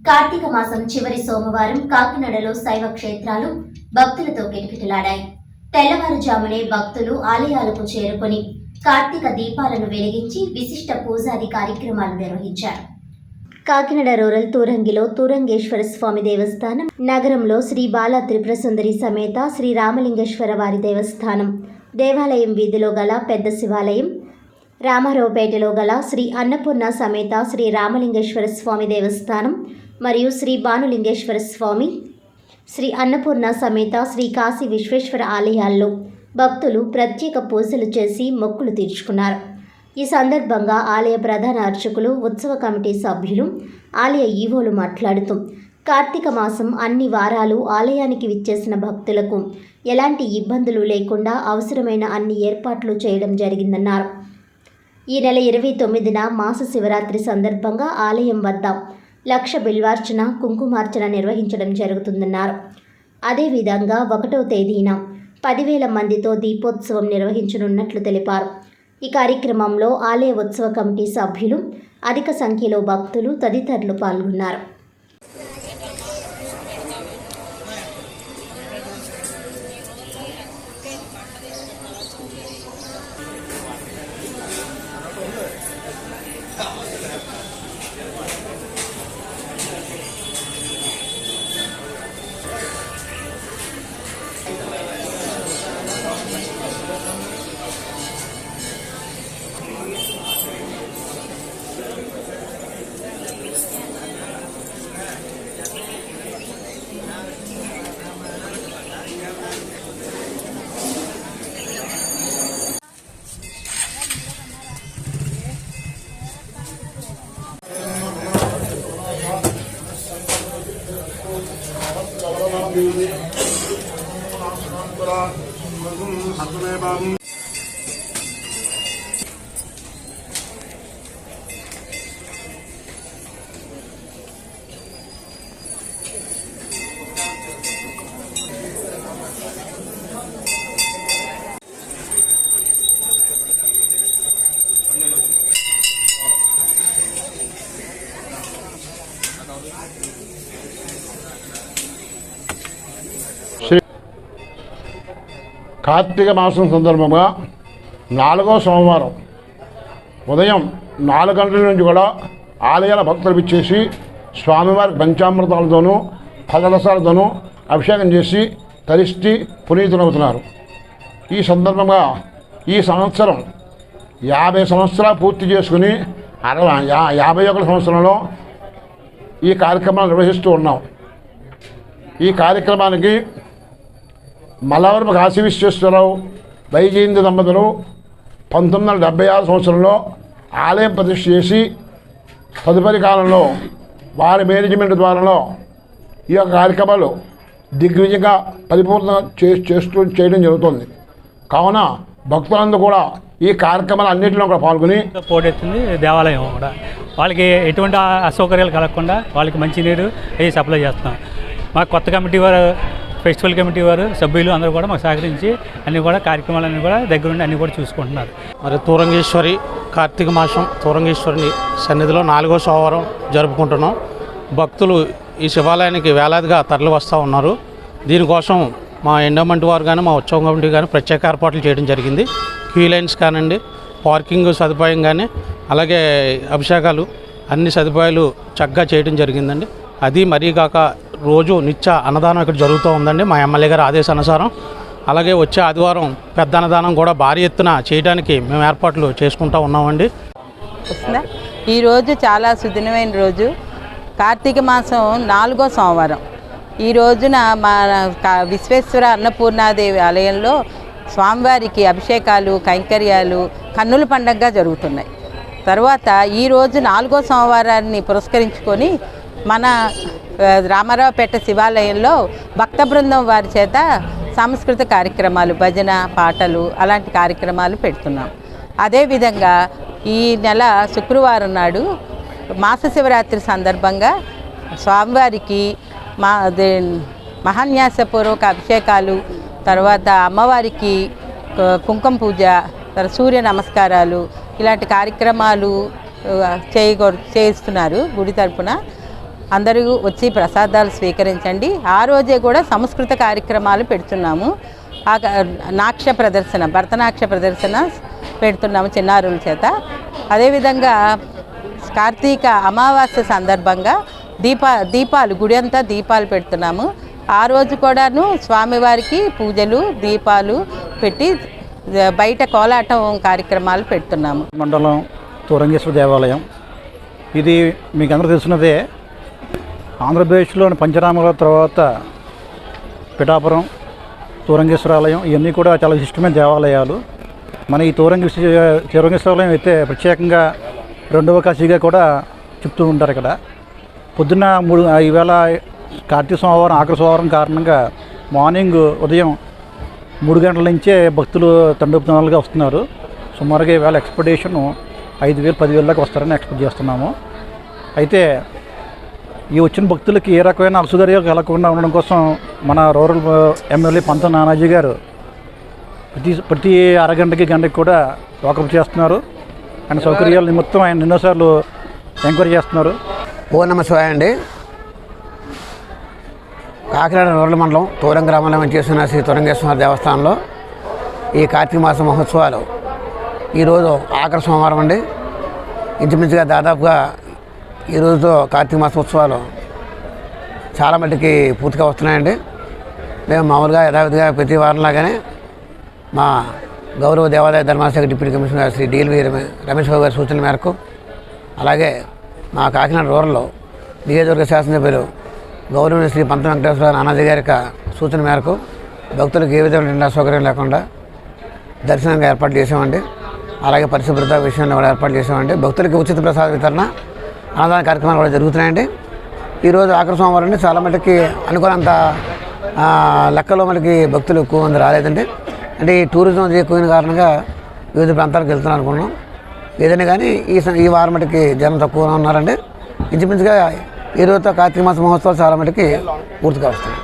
కార్తీక మాసం చివరి సోమవారం కాకినాడలో శైవ క్షేత్రాలు భక్తులతో కిటకిటలాడాయి. తెల్లవారుజామునే భక్తులు ఆలయాలకు చేరుకొని కార్తీక దీపాలను వెలిగించి విశిష్ట పూజాది కార్యక్రమాలు నిర్వహించారు. కాకినాడ రూరల్ తూరంగిలో తూరంగేశ్వర స్వామి దేవస్థానం, నగరంలో శ్రీ బాలా త్రిపుర సుందరి సమేత శ్రీ రామలింగేశ్వర వారి దేవస్థానం, దేవాలయం వీధిలో గల పెద్ద శివాలయం, రామారావుపేటలో గల శ్రీ అన్నపూర్ణ సమేత శ్రీ రామలింగేశ్వర స్వామి దేవస్థానం మరియు శ్రీ భానులింగేశ్వర స్వామి, శ్రీ అన్నపూర్ణ సమేత శ్రీ కాశీ విశ్వేశ్వర ఆలయాల్లో భక్తులు ప్రత్యేక పూజలు చేసి మొక్కులు తీర్చుకున్నారు. ఈ సందర్భంగా ఆలయ ప్రధాన అర్చకులు, ఉత్సవ కమిటీ సభ్యులు, ఆలయ ఈవోలు మాట్లాడుతూ కార్తీక మాసం అన్ని వారాలు ఆలయానికి విచ్చేసిన భక్తులకు ఎలాంటి ఇబ్బందులు లేకుండా అవసరమైన అన్ని ఏర్పాట్లు చేయడం జరిగిందన్నారు. ఈ నెల 29న మాస శివరాత్రి సందర్భంగా ఆలయం వద్ద 1,00,000 బిల్వార్చన, కుంకుమార్చన నిర్వహించడం జరుగుతుందన్నారు. అదేవిధంగా 1వ తేదీన 10,000 మందితో దీపోత్సవం నిర్వహించనున్నట్లు తెలిపారు. ఈ కార్యక్రమంలో ఆలయ ఉత్సవ కమిటీ సభ్యులు, అధిక సంఖ్యలో భక్తులు తదితరులు పాల్గొన్నారు. కార్తీక మాసం సందర్భంగా 4వ సోమవారం ఉదయం 4 గంటల నుంచి కూడా ఆలయాల భక్తులు ఇచ్చేసి స్వామివారి పంచామృతాలతోనూ ఫలరసాలతోనూ అభిషేకం చేసి తరిష్టి పునీతులవుతున్నారు. ఈ సందర్భంగా ఈ సంవత్సరం 50 సంవత్సరాలు పూర్తి చేసుకుని 51 సంవత్సరంలో ఈ కార్యక్రమాలు నిర్వహిస్తూ ఉన్నాం. ఈ కార్యక్రమానికి మల్లవరపు కాశీ విశ్వేశ్వరరావు, వైజయంతి దంపతులు 1976 సంవత్సరంలో ఆలయం ప్రతిష్ఠ చేసి తదుపరి కాలంలో వారి మేనేజ్మెంట్ ద్వారా ఈ యొక్క కార్యక్రమాలు దిగ్విజయంగా పరిపూర్ణ చేయడం జరుగుతుంది. కావున భక్తులందరూ కూడా ఈ కార్యక్రమాలు అన్నింటిలో కూడా పాల్గొని పోటెత్తుంది దేవాలయం కూడా వాళ్ళకి ఎటువంటి అసౌకర్యాలు కలగకుండా వాళ్ళకి మంచినీరు అవి సప్లై చేస్తాం. మా కొత్త కమిటీ వారు, ఫెస్టివల్ కమిటీ వారు సభ్యులు అందరూ కూడా మాకు సహకరించి అన్ని కూడా కార్యక్రమాలన్నీ కూడా దగ్గరుండి అన్నీ కూడా చూసుకుంటున్నారు. మరి తూరంగేశ్వరి కార్తీక మాసం తూరంగేశ్వరి సన్నిధిలో 4వ సోమవారం జరుపుకుంటున్నాం. భక్తులు ఈ శివాలయానికి వేలాదిగా తరలి వస్తూ ఉన్నారు. దీనికోసం మా ఎండోమెంట్ వారు కానీ, మా ఉత్సవం కమిటీ కానీ ప్రత్యేక ఏర్పాట్లు చేయడం జరిగింది. క్యూ లైన్స్ కానివ్వండి, పార్కింగ్ సదుపాయం కానీ, అలాగే అభిషేకాలు అన్ని సదుపాయాలు చక్కగా చేయడం జరిగిందండి. అది మరీ కాక రోజు నిత్య అన్నదానం ఇక్కడ జరుగుతూ ఉందండి మా ఎమ్మెల్యే గారి ఆదేశానుసారం. అలాగే వచ్చే ఆదివారం పెద్ద అన్నదానం కూడా భారీ ఎత్తున చేయడానికి మేము ఏర్పాట్లు చేసుకుంటూ ఉన్నామండి. ఈరోజు చాలా సుదినమైన రోజు, కార్తీక మాసం 4వ సోమవారం. ఈ రోజున మా విశ్వేశ్వర అన్నపూర్ణాదేవి ఆలయంలో స్వామివారికి అభిషేకాలు, కైంకర్యాలు కన్నుల పండగగా జరుగుతున్నాయి. తర్వాత ఈరోజు 4వ సోమవారాన్ని పురస్కరించుకొని మన రామారావుపేట శివాలయంలో భక్త బృందం వారి చేత సాంస్కృతిక కార్యక్రమాలు, భజన, పాటలు అలాంటి కార్యక్రమాలు పెడుతున్నాం. అదేవిధంగా ఈ నెల శుక్రవారం నాడు మాస శివరాత్రి సందర్భంగా స్వామివారికి మహాన్యాసపూర్వక అభిషేకాలు, తర్వాత అమ్మవారికి కుంకుమ పూజ, సూర్య నమస్కారాలు ఇలాంటి కార్యక్రమాలు చేయిస్తున్నారు గుడి తరపున. అందరూ వచ్చి ప్రసాదాలు స్వీకరించండి. ఆ రోజే కూడా సంస్కృత కార్యక్రమాలు పెడుతున్నాము. భరతనాట్య ప్రదర్శన పెడుతున్నాము చిన్నారుల చేత. అదేవిధంగా కార్తీక అమావాస్య సందర్భంగా దీపాలు గుడి అంతా దీపాలు పెడుతున్నాము. ఆ రోజు కూడాను స్వామివారికి పూజలు దీపాలు పెట్టి బయట కోలాటం కార్యక్రమాలు పెడుతున్నాము. మండలం తూరంగేశ్వర దేవాలయం ఇది మీకు అందరూ తెలిసినదే. ఆంధ్రప్రదేశ్లోని పంచరామాల తర్వాత పిఠాపురం, తూరంగేశ్వరాలయం ఇవన్నీ కూడా చాలా విశిష్టమైన దేవాలయాలు. మన ఈ తూరంగేశ్వరాలయం అయితే ప్రత్యేకంగా రెండవ కాశీగా కూడా చెప్తూ ఉంటారు. ఇక్కడ పొద్దున్న ఈవేళ కార్తీక సోమవారం ఆఖరి సోమవారం కారణంగా మార్నింగ్ ఉదయం 3 గంటల నుంచే భక్తులు తండోపతండాలుగా వస్తున్నారు. సుమారుగా ఈవేళ ఎక్స్పెక్టేషన్ 5,000-10,000 దాకా వస్తారని ఎక్స్పెక్ట్ చేస్తున్నాము. అయితే ఈ వచ్చిన భక్తులకి ఏ రకమైన అలసుదారి కలగకుండా ఉండడం కోసం మన రూరల్ ఎమ్మెల్యే పంత నానాజీ గారు ప్రతి అరగంటకి గంటకి కూడా వాకప్ చేస్తున్నారు. ఆయన సౌకర్యాల నిమిత్తం ఆయన ఎన్నోసార్లు ఎంక్వైరీ చేస్తున్నారు. ఓ నమ శివాయ అండి. కాకినాడ రూరల్ మండలం తూరం గ్రామంలో చేస్తున్న శ్రీ తూరంగేశ్వర దేవస్థానంలో ఈ కార్తీక మాస మహోత్సవాలు ఈరోజు ఆఖరి సోమవారం అండి. ఇంచుమించుగా దాదాపుగా ఈరోజుతో కార్తీక మాస ఉత్సవాలు చాలా మట్టుకి పూర్తిగా వస్తున్నాయండి. మేము మామూలుగా యథావిధిగా ప్రతి వారంలాగానే మా గౌరవ దేవాదాయ ధర్మాశాఖ డిప్యూటీ కమిషనర్ శ్రీ డిఎల్వి రమేష్ బాబు గారి సూచనల మేరకు, అలాగే మా కాకినాడ రూరల్లో నియోజకవర్గ శాసనసభ్యులు గౌరవనీయ శ్రీ పంత వెంకటేశ్వర నానాజీ గారి సూచన మేరకు భక్తులకు ఏ విధమైన సౌకర్యం లేకుండా దర్శనంగా ఏర్పాటు చేసామండి. అలాగే పరిశుభ్రత విషయంలో కూడా ఏర్పాటు చేసామండి. భక్తులకి ఉచిత ప్రసాద వితరణ, అన్నదాన కార్యక్రమాలు కూడా జరుగుతున్నాయండి. ఈరోజు ఆఖరి సోమవారం అండి. చాలా మటుకి అనుకున్నంత లెక్కలో మనకి భక్తులు ఎక్కువ మంది రాలేదండి. అంటే ఈ టూరిజం ఎక్కువైన కారణంగా వివిధ ప్రాంతాలకు వెళ్తున్నాం అనుకున్నాం. ఏదైనా కానీ ఈ వారం మటుకి జనం తక్కువగా ఉన్నారండి. ఇంచుమించుగా ఈరోజుతో కార్తీక మాస మహోత్సవాలు చాలా మటుకి పూర్తిగా వస్తాయి.